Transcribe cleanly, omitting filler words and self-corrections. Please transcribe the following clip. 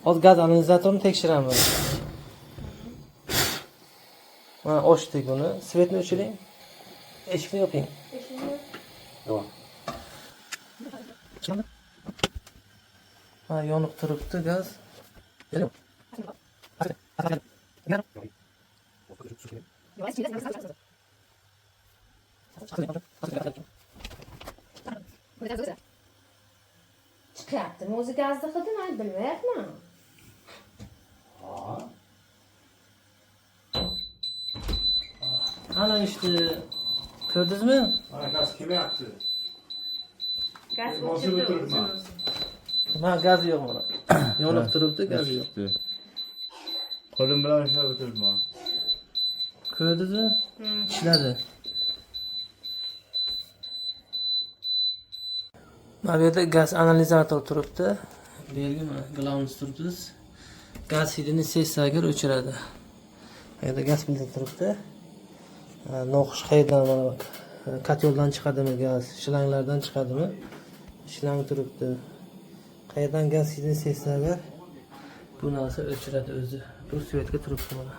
Hozir gaz analizatorini tekshiramiz. Mana ochdik buni. Svetni o'chiring. Eshikni yoping. Yo'q. Ha, yonib turibdi gaz. Chiqyaptimi o'zi gazni hidini bilmayapman. Ana işte. Ko'rdingizmi? Mana gaz kelyapti. Gaz Bosib o'chirdi o'tiribman. o'zini. Mana gaz yo'q mana. Yonib turibdi, gaz yo'q. Qo'lim bilan ushlab o'tiribman. Ko'rdingizmi? Ishladi. Mana bu yerda gaz analizator turibdi. Bu yerga mana glaunus turibdi. Gaz hidini sezsa agar o'chiradi. Bu yerda gaz filtr turibdi. Noxush qayerdan mana bak. Kotyoldan chiqadimi gaz, shlanglardan chiqadimi? Shlang turibdi. Qayerdan gaz hidini sezsa agar bu narsa o'chiradi o'zi. Bu svetga turibdi mana.